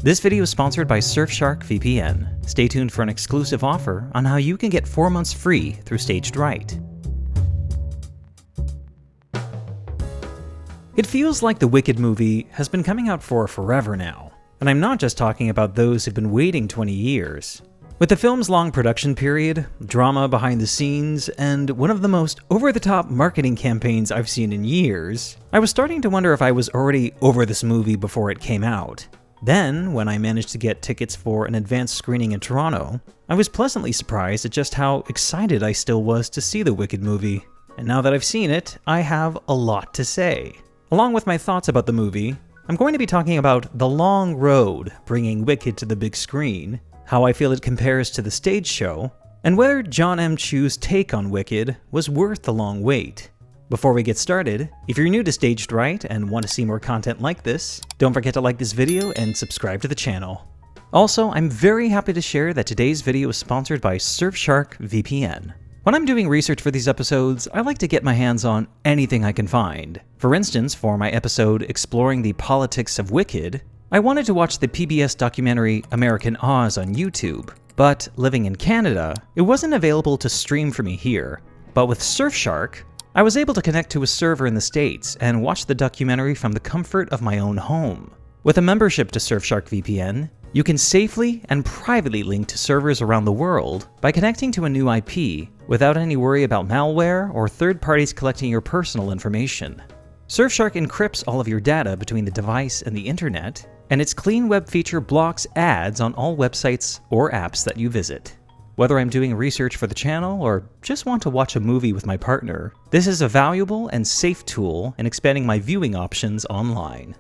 This video is sponsored by Surfshark VPN. Stay tuned for an exclusive offer on how you can get 4 months free through Staged Right. It feels like the Wicked movie has been coming out for forever now, and I'm not just talking about those who've been waiting 20 years. With the film's long production period, drama behind the scenes, and one of the most over-the-top marketing campaigns I've seen in years, I was starting to wonder if I was already over this movie before it came out. Then, when I managed to get tickets for an advanced screening in Toronto, I was pleasantly surprised at just how excited I still was to see the Wicked movie. And now that I've seen it, I have a lot to say. Along with my thoughts about the movie, I'm going to be talking about the long road bringing Wicked to the big screen, how I feel it compares to the stage show, and whether Jon M. Chu's take on Wicked was worth the long wait. Before we get started, if you're new to Staged Right and want to see more content like this, don't forget to like this video and subscribe to the channel. Also, I'm very happy to share that today's video is sponsored by Surfshark VPN. When I'm doing research for these episodes, I like to get my hands on anything I can find. For instance, for my episode exploring the politics of Wicked, I wanted to watch the PBS documentary American Oz on YouTube, but living in Canada, it wasn't available to stream for me here. But with Surfshark, I was able to connect to a server in the States and watch the documentary from the comfort of my own home. With a membership to Surfshark VPN, you can safely and privately link to servers around the world by connecting to a new IP without any worry about malware or third parties collecting your personal information. Surfshark encrypts all of your data between the device and the internet, and its clean web feature blocks ads on all websites or apps that you visit. Whether I'm doing research for the channel or just want to watch a movie with my partner, this is a valuable and safe tool in expanding my viewing options online.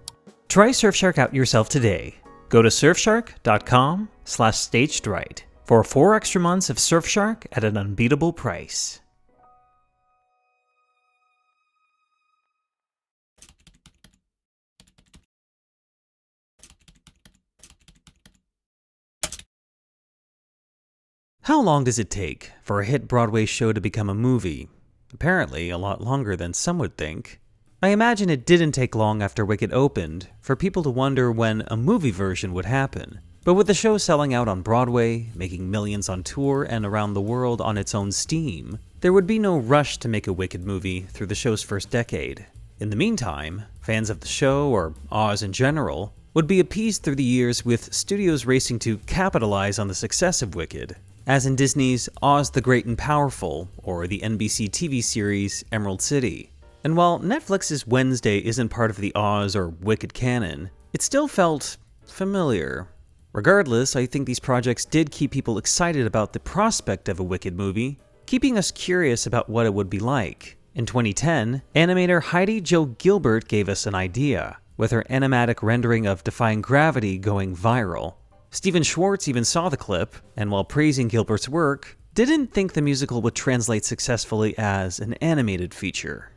Try Surfshark out yourself today. Go to surfshark.com/stagedright for 4 extra months of Surfshark at an unbeatable price. How long does it take for a hit Broadway show to become a movie? Apparently, a lot longer than some would think. I imagine it didn't take long after Wicked opened for people to wonder when a movie version would happen. But with the show selling out on Broadway, making millions on tour and around the world on its own steam, there would be no rush to make a Wicked movie through the show's first decade. In the meantime, fans of the show, or Oz in general, would be appeased through the years with studios racing to capitalize on the success of Wicked, as in Disney's Oz the Great and Powerful, or the NBC TV series Emerald City. And while Netflix's Wednesday isn't part of the Oz or Wicked canon, it still felt familiar. Regardless, I think these projects did keep people excited about the prospect of a Wicked movie, keeping us curious about what it would be like. In 2010, animator Heidi Jo Gilbert gave us an idea, with her animatic rendering of Defying Gravity going viral. Stephen Schwartz even saw the clip, and while praising Gilbert's work, didn't think the musical would translate successfully as an animated feature.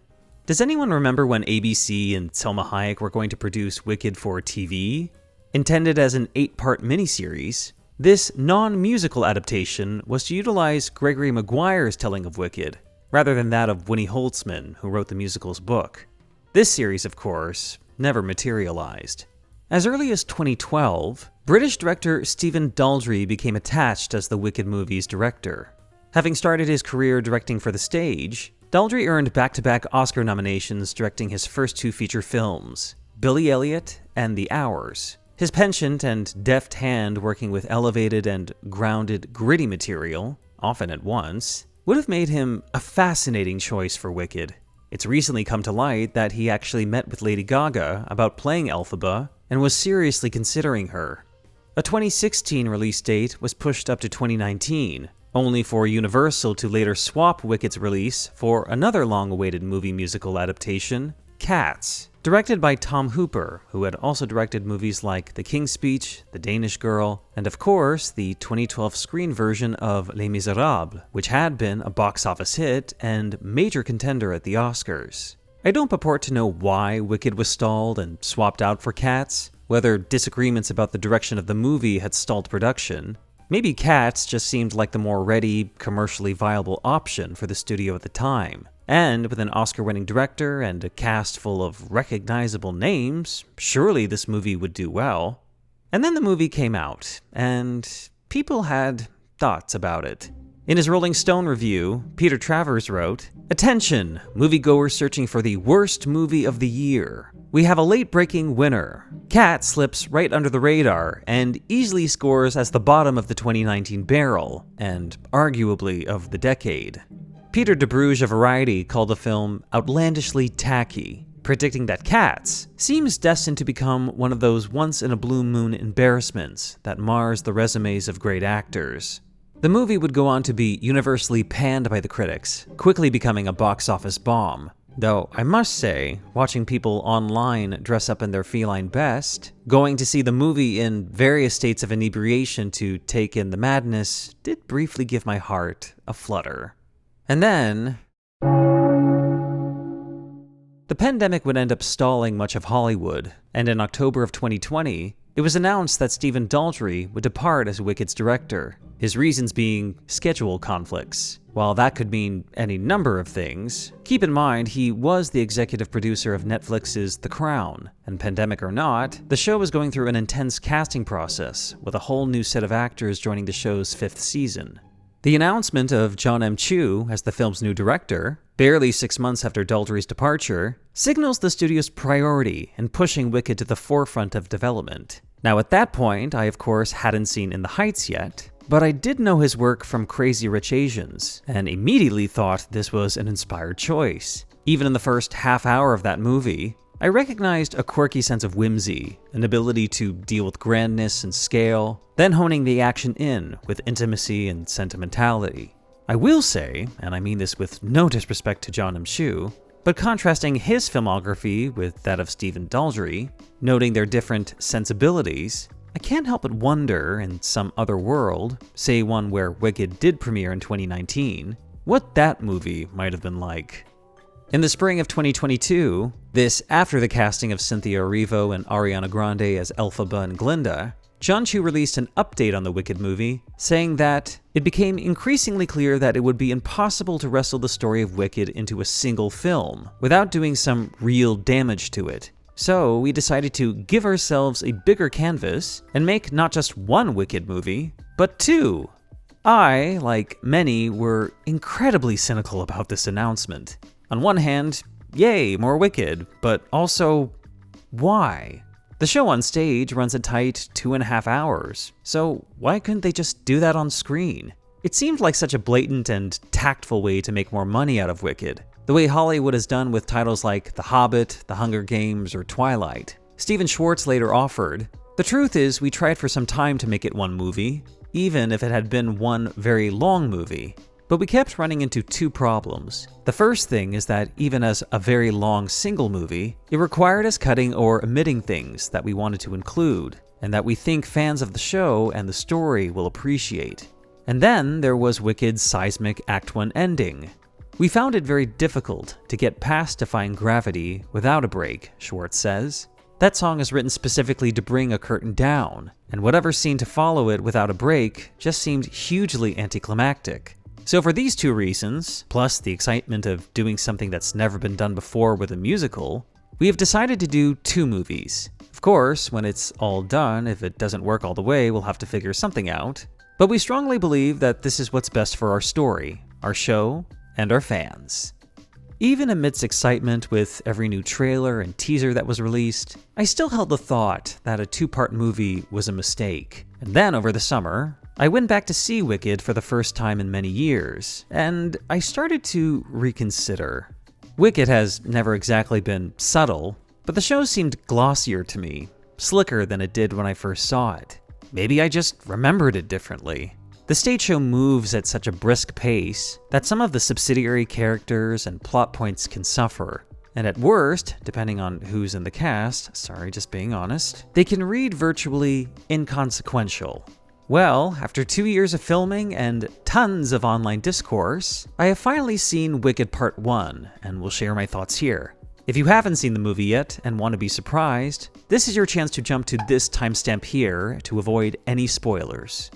Does anyone remember when ABC and Selma Hayek were going to produce Wicked for TV? Intended as an 8-part miniseries, this non-musical adaptation was to utilize Gregory Maguire's telling of Wicked, rather than that of Winnie Holtzman, who wrote the musical's book. This series, of course, never materialized. As early as 2012, British director Stephen Daldry became attached as the Wicked movie's director. Having started his career directing for the stage, Daldry earned back-to-back Oscar nominations directing his first 2 feature films, Billy Elliot and The Hours. His penchant and deft hand working with elevated and grounded, gritty material, often at once, would have made him a fascinating choice for Wicked. It's recently come to light that he actually met with Lady Gaga about playing Elphaba and was seriously considering her. A 2016 release date was pushed up to 2019, only for Universal to later swap Wicked's release for another long-awaited movie musical adaptation, Cats, directed by Tom Hooper, who had also directed movies like The King's Speech, The Danish Girl, and of course the 2012 screen version of Les Miserables, which had been a box office hit and major contender at the Oscars. I don't purport to know why Wicked was stalled and swapped out for Cats, whether disagreements about the direction of the movie had stalled production. Maybe Cats just seemed like the more ready, commercially viable option for the studio at the time. And with an Oscar-winning director and a cast full of recognizable names, surely this movie would do well. And then the movie came out, and people had thoughts about it. In his Rolling Stone review, Peter Travers wrote, "Attention, moviegoers searching for the worst movie of the year. We have a late-breaking winner. Cats slips right under the radar and easily scores as the bottom of the 2019 barrel, and arguably of the decade." Peter DeBruge of Variety called the film outlandishly tacky, predicting that Cats seems destined to become one of those once-in-a-blue-moon embarrassments that mars the resumes of great actors. The movie would go on to be universally panned by the critics, quickly becoming a box office bomb. Though I must say, watching people online dress up in their feline best, going to see the movie in various states of inebriation to take in the madness, did briefly give my heart a flutter. And then the pandemic would end up stalling much of Hollywood, and in October of 2020, it was announced that Stephen Daldry would depart as Wicked's director, his reasons being schedule conflicts. While that could mean any number of things, keep in mind he was the executive producer of Netflix's The Crown, and pandemic or not, the show was going through an intense casting process, with a whole new set of actors joining the show's 5th season. The announcement of John M. Chu as the film's new director, barely 6 months after Daldry's departure, signals the studio's priority in pushing Wicked to the forefront of development. Now at that point, I of course hadn't seen In the Heights yet, but I did know his work from Crazy Rich Asians, and immediately thought this was an inspired choice. Even in the first half hour of that movie, I recognized a quirky sense of whimsy, an ability to deal with grandness and scale, then honing the action in with intimacy and sentimentality. I will say, and I mean this with no disrespect to John M. Chu, but contrasting his filmography with that of Stephen Daldry, noting their different sensibilities, I can't help but wonder, in some other world, say one where Wicked did premiere in 2019, what that movie might have been like. In the spring of 2022, this after the casting of Cynthia Erivo and Ariana Grande as Elphaba and Glinda, John Chu released an update on the Wicked movie, saying that it became increasingly clear that it would be impossible to wrestle the story of Wicked into a single film without doing some real damage to it. So we decided to give ourselves a bigger canvas and make not just one Wicked movie, but two. I, like many, were incredibly cynical about this announcement. On one hand, yay, more Wicked, but also, why? The show on stage runs a tight 2.5 hours, so why couldn't they just do that on screen? It seemed like such a blatant and tactful way to make more money out of Wicked, the way Hollywood has done with titles like The Hobbit, The Hunger Games, or Twilight. Stephen Schwartz later offered, "The truth is, we tried for some time to make it one movie, even if it had been one very long movie. But we kept running into two problems. The first thing is that even as a very long single movie, it required us cutting or omitting things that we wanted to include, and that we think fans of the show and the story will appreciate. And then there was Wicked's seismic Act 1 ending. We found it very difficult to get past Defying Gravity without a break," Schwartz says. "That song is written specifically to bring a curtain down, and whatever scene to follow it without a break just seemed hugely anticlimactic. So for these two reasons, plus the excitement of doing something that's never been done before with a musical, we have decided to do two movies. Of course, when it's all done, if it doesn't work all the way, we'll have to figure something out. But we strongly believe that this is what's best for our story, our show, and our fans." Even amidst excitement with every new trailer and teaser that was released, I still held the thought that a two-part movie was a mistake. And then over the summer, I went back to see Wicked for the first time in many years, and I started to reconsider. Wicked has never exactly been subtle, but the show seemed glossier to me, slicker than it did when I first saw it. Maybe I just remembered it differently. The stage show moves at such a brisk pace that some of the subsidiary characters and plot points can suffer. And at worst, depending on who's in the cast, sorry, just being honest, they can read virtually inconsequential. Well, after 2 years of filming and tons of online discourse, I have finally seen Wicked Part 1 and will share my thoughts here. If you haven't seen the movie yet and want to be surprised, this is your chance to jump to this timestamp here to avoid any spoilers.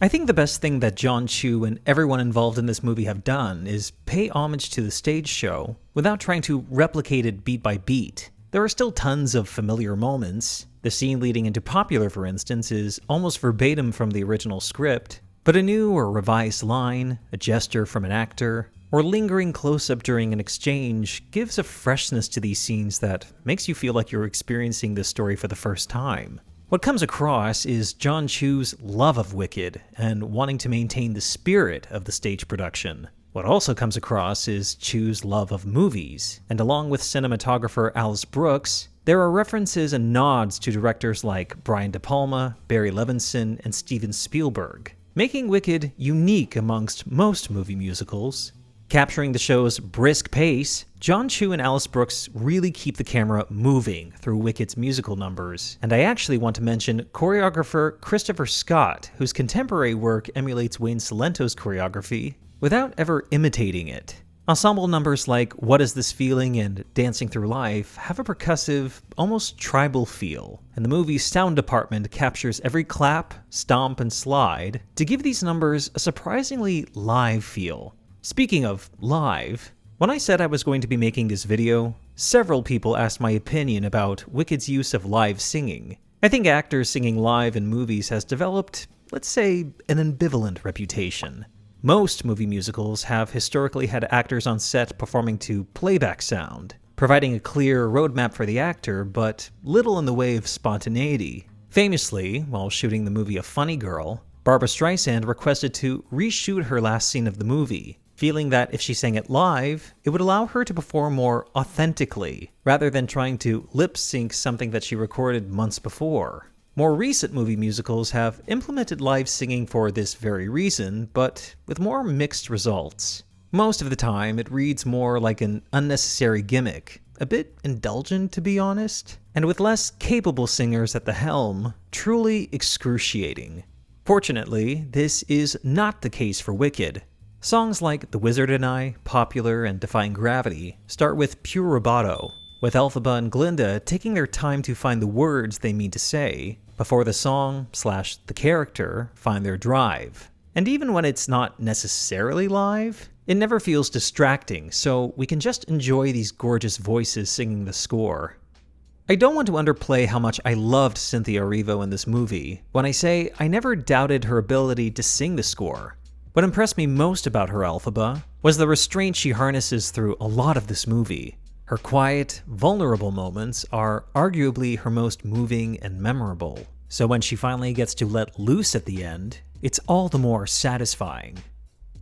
I think the best thing that Jon Chu and everyone involved in this movie have done is pay homage to the stage show without trying to replicate it beat by beat. There are still tons of familiar moments. The scene leading into Popular, for instance, is almost verbatim from the original script, but a new or revised line, a gesture from an actor, or lingering close-up during an exchange gives a freshness to these scenes that makes you feel like you're experiencing this story for the first time. What comes across is Jon Chu's love of Wicked and wanting to maintain the spirit of the stage production. What also comes across is Chu's love of movies, and along with cinematographer Alice Brooks, there are references and nods to directors like Brian De Palma, Barry Levinson, and Steven Spielberg, making Wicked unique amongst most movie musicals. Capturing the show's brisk pace, Jon Chu and Alice Brooks really keep the camera moving through Wicked's musical numbers. And I actually want to mention choreographer Christopher Scott, whose contemporary work emulates Wayne Cilento's choreography without ever imitating it. Ensemble numbers like What Is This Feeling and Dancing Through Life have a percussive, almost tribal feel, and the movie's sound department captures every clap, stomp, and slide to give these numbers a surprisingly live feel. Speaking of live, when I said I was going to be making this video, several people asked my opinion about Wicked's use of live singing. I think actors singing live in movies has developed, let's say, an ambivalent reputation. Most movie musicals have historically had actors on set performing to playback sound, providing a clear roadmap for the actor, but little in the way of spontaneity. Famously, while shooting the movie A Funny Girl, Barbra Streisand requested to reshoot her last scene of the movie, feeling that if she sang it live, it would allow her to perform more authentically, rather than trying to lip-sync something that she recorded months before. More recent movie musicals have implemented live singing for this very reason, but with more mixed results. Most of the time, it reads more like an unnecessary gimmick, a bit indulgent to be honest, and with less capable singers at the helm, truly excruciating. Fortunately, this is not the case for Wicked. Songs like The Wizard and I, Popular, and Defying Gravity start with pure rubato, with Elphaba and Glinda taking their time to find the words they mean to say, before the song/the character find their drive. And even when it's not necessarily live, it never feels distracting, so we can just enjoy these gorgeous voices singing the score. I don't want to underplay how much I loved Cynthia Erivo in this movie when I say I never doubted her ability to sing the score. What impressed me most about her Elphaba was the restraint she harnesses through a lot of this movie. Her quiet, vulnerable moments are arguably her most moving and memorable, so when she finally gets to let loose at the end, it's all the more satisfying.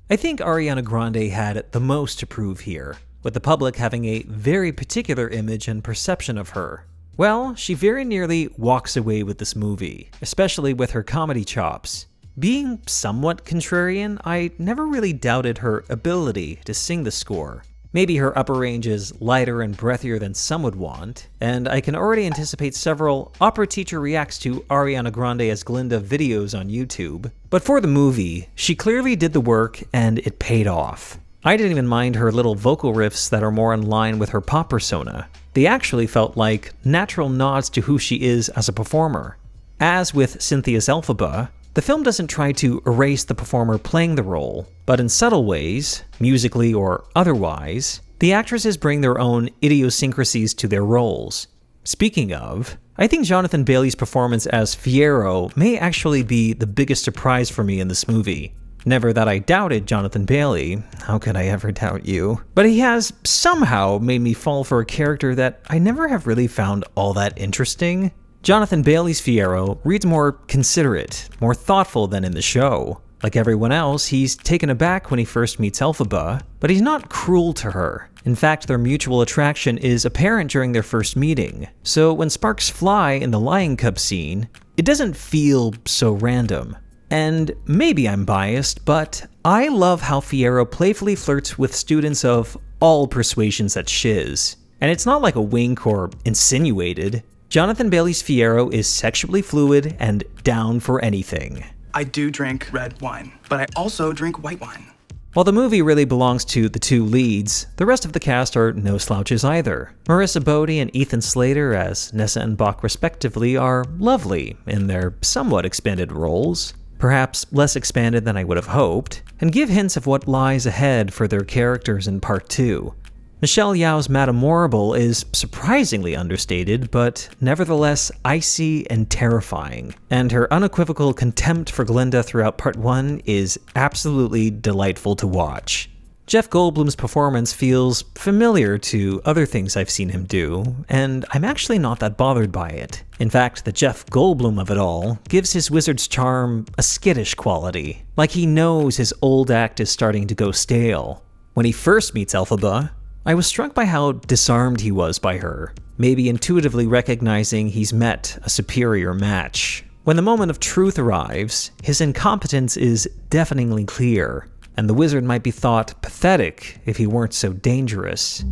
I think Ariana Grande had the most to prove here, with the public having a very particular image and perception of her. Well, she very nearly walks away with this movie, especially with her comedy chops. Being somewhat contrarian, I never really doubted her ability to sing the score. Maybe her upper range is lighter and breathier than some would want, and I can already anticipate several Opera Teacher Reacts to Ariana Grande as Glinda videos on YouTube. But for the movie, she clearly did the work and it paid off. I didn't even mind her little vocal riffs that are more in line with her pop persona. They actually felt like natural nods to who she is as a performer. As with Cynthia's Elphaba, the film doesn't try to erase the performer playing the role, but in subtle ways, musically or otherwise, the actresses bring their own idiosyncrasies to their roles. Speaking of, I think Jonathan Bailey's performance as Fiyero may actually be the biggest surprise for me in this movie. Never that I doubted Jonathan Bailey, how could I ever doubt you? But he has somehow made me fall for a character that I never have really found all that interesting. Jonathan Bailey's Fiyero reads more considerate, more thoughtful than in the show. Like everyone else, he's taken aback when he first meets Elphaba, but he's not cruel to her. In fact, their mutual attraction is apparent during their first meeting. So when sparks fly in the Lion Cub scene, it doesn't feel so random. And maybe I'm biased, but I love how Fiyero playfully flirts with students of all persuasions at Shiz. And it's not like a wink or insinuated. Jonathan Bailey's Fiyero is sexually fluid and down for anything. I do drink red wine, but I also drink white wine. While the movie really belongs to the two leads, the rest of the cast are no slouches either. Marissa Bodie and Ethan Slater as Nessa and Bach respectively are lovely in their somewhat expanded roles. perhaps less expanded than I would have hoped, and give hints of what lies ahead for their characters in Part 2. Michelle Yeoh's Madame Morrible is surprisingly understated, but nevertheless icy and terrifying, and her unequivocal contempt for Glinda throughout Part 1 is absolutely delightful to watch. Jeff Goldblum's performance feels familiar to other things I've seen him do, and I'm actually not that bothered by it. In fact, the Jeff Goldblum of it all gives his wizard's charm a skittish quality, like he knows his old act is starting to go stale. When he first meets Elphaba, I was struck by how disarmed he was by her, maybe intuitively recognizing he's met a superior match. When the moment of truth arrives, his incompetence is deafeningly clear, and the wizard might be thought pathetic if he weren't so dangerous.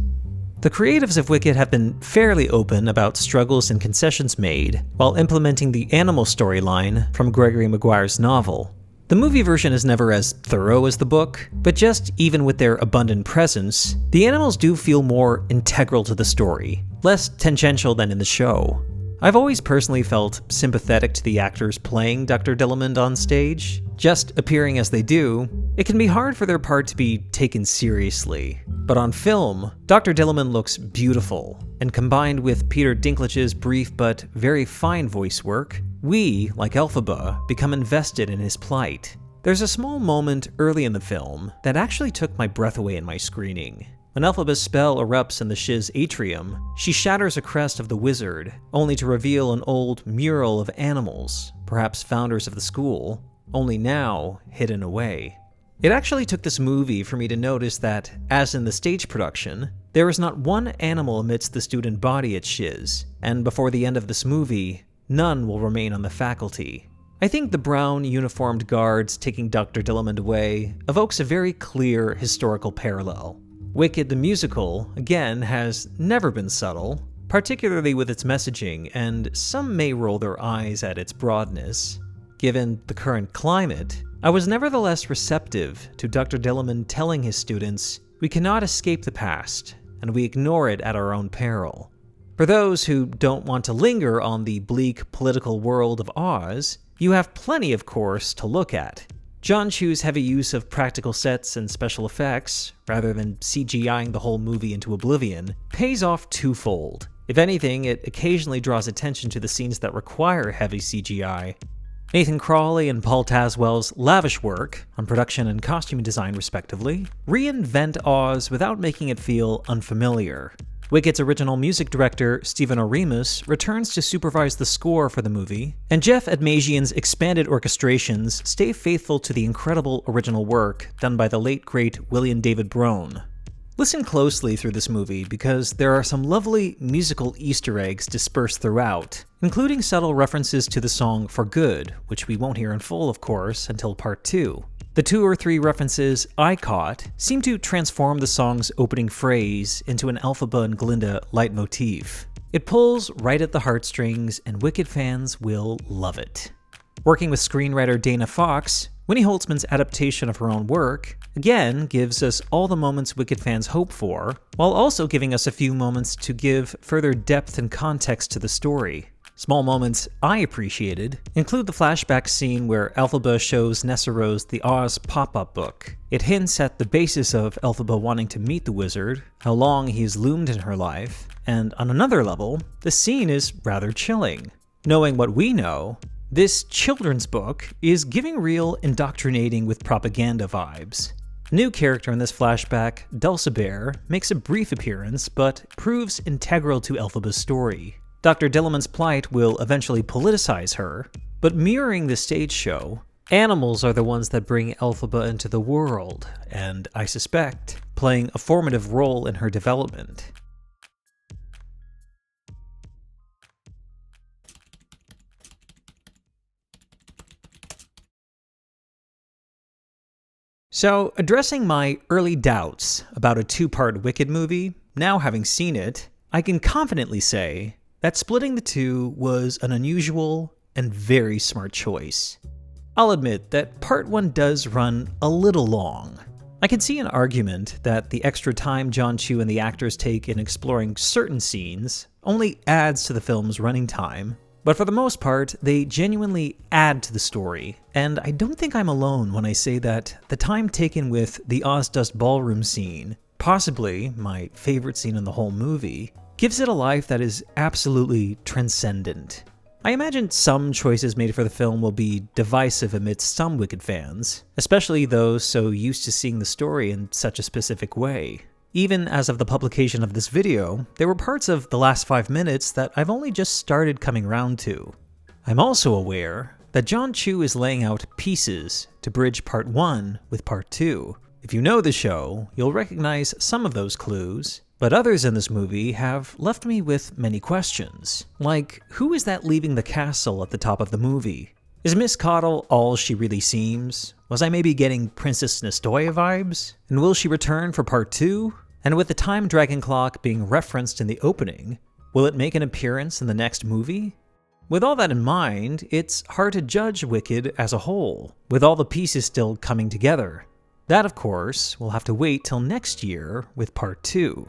The creatives of Wicked have been fairly open about struggles and concessions made while implementing the animal storyline from Gregory Maguire's novel. The movie version is never as thorough as the book, but just even with their abundant presence, the animals do feel more integral to the story, less tangential than in the show. I've always personally felt sympathetic to the actors playing Dr. Dillamond on stage. Just appearing as they do, it can be hard for their part to be taken seriously. But on film, Dr. Dillamond looks beautiful, and combined with Peter Dinklage's brief but very fine voice work, we, like Elphaba, become invested in his plight. There's a small moment early in the film that actually took my breath away in my screening. When Elphaba's spell erupts in the Shiz atrium, she shatters a crest of the wizard, only to reveal an old mural of animals, perhaps founders of the school, only now hidden away. It actually took this movie for me to notice that, as in the stage production, there is not one animal amidst the student body at Shiz, and before the end of this movie, none will remain on the faculty. I think the brown uniformed guards taking Dr. Dillamond away evokes a very clear historical parallel. Wicked the musical, again, has never been subtle, particularly with its messaging, and some may roll their eyes at its broadness. Given the current climate, I was nevertheless receptive to Dr. Dillamond telling his students, "We cannot escape the past, and we ignore it at our own peril." For those who don't want to linger on the bleak political world of Oz, you have plenty, of course, to look at. John Chu's heavy use of practical sets and special effects, rather than CGIing the whole movie into oblivion, pays off twofold. If anything, it occasionally draws attention to the scenes that require heavy CGI. Nathan Crawley and Paul Tazwell's lavish work, on production and costume design respectively, reinvent Oz without making it feel unfamiliar. Wicked's original music director, Stephen Oremus, returns to supervise the score for the movie, and Jeff Admasian's expanded orchestrations stay faithful to the incredible original work done by the late great William David Brohn. Listen closely through this movie because there are some lovely musical Easter eggs dispersed throughout, including subtle references to the song For Good, which we won't hear in full, of course, until Part 2. The 2 or 3 references I caught seem to transform the song's opening phrase into an Elphaba and Glinda leitmotif. It pulls right at the heartstrings, and Wicked fans will love it. Working with screenwriter Dana Fox, Winnie Holtzman's adaptation of her own work, again, gives us all the moments Wicked fans hope for, while also giving us a few moments to give further depth and context to the story. Small moments I appreciated include the flashback scene where Elphaba shows Nessarose the Oz pop-up book. It hints at the basis of Elphaba wanting to meet the wizard, how long he's loomed in her life, and on another level, the scene is rather chilling. Knowing what we know, this children's book is giving real indoctrinating with propaganda vibes. A new character in this flashback, Dulcibert, makes a brief appearance but proves integral to Elphaba's story. Dr. Dillamond's plight will eventually politicize her, but mirroring the stage show, animals are the ones that bring Elphaba into the world, and I suspect, playing a formative role in her development. So, addressing my early doubts about a 2-part Wicked movie, now having seen it, I can confidently say that splitting the 2 was an unusual and very smart choice. I'll admit that Part 1 does run a little long. I can see an argument that the extra time John Chu and the actors take in exploring certain scenes only adds to the film's running time, But for the most part, they genuinely add to the story, and I don't think I'm alone when I say that the time taken with the Ozdust ballroom scene, possibly my favorite scene in the whole movie, gives it a life that is absolutely transcendent. I imagine some choices made for the film will be divisive amidst some Wicked fans, especially those so used to seeing the story in such a specific way. Even as of the publication of this video, there were parts of the last 5 minutes that I've only just started coming around to. I'm also aware that Jon Chu is laying out pieces to bridge part 1 with part 2. If you know the show, you'll recognize some of those clues, but others in this movie have left me with many questions. Like, who is that leaving the castle at the top of the movie? Is Miss Coddle all she really seems? Was I maybe getting Princess Nestoya vibes? And will she return for part 2? And with the time dragon clock being referenced in the opening, will it make an appearance in the next movie? With all that in mind, it's hard to judge Wicked as a whole, with all the pieces still coming together. That, of course, will have to wait till next year with part 2.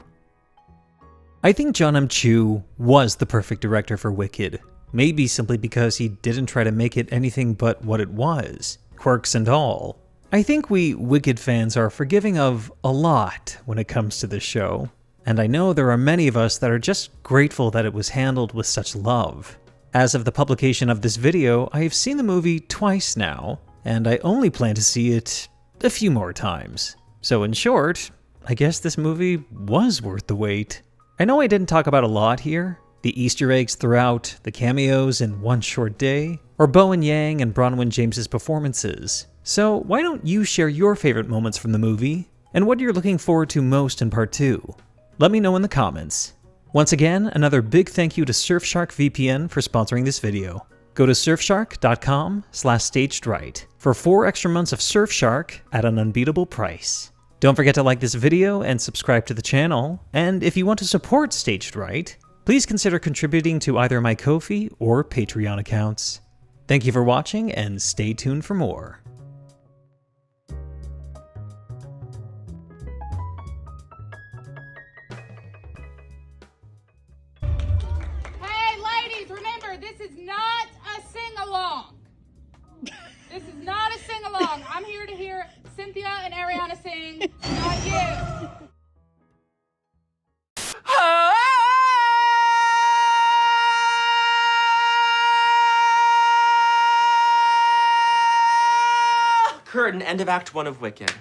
I think Jon M. Chu was the perfect director for Wicked. Maybe simply because he didn't try to make it anything but what it was, quirks and all. I think we Wicked fans are forgiving of a lot when it comes to this show, and I know there are many of us that are just grateful that it was handled with such love. As of the publication of this video, I have seen the movie twice now, and I only plan to see it a few more times. So in short, I guess this movie was worth the wait. I know I didn't talk about a lot here, the Easter eggs throughout, the cameos in One Short Day, or Bowen Yang and Bronwyn James's performances. So why don't you share your favorite moments from the movie, and what you're looking forward to most in part 2? Let me know in the comments. Once again, another big thank you to Surfshark VPN for sponsoring this video. Go to surfshark.com/stagedright for 4 extra months of Surfshark at an unbeatable price. Don't forget to like this video and subscribe to the channel, and if you want to support Staged Right, please consider contributing to either my Ko-fi or Patreon accounts. Thank you for watching, and stay tuned for more. Hey, ladies, remember, this is not a sing-along. This is not a sing-along. I'm here to hear Cynthia and Ariana sing, not you. Curtain, end of Act 1 of Wicked.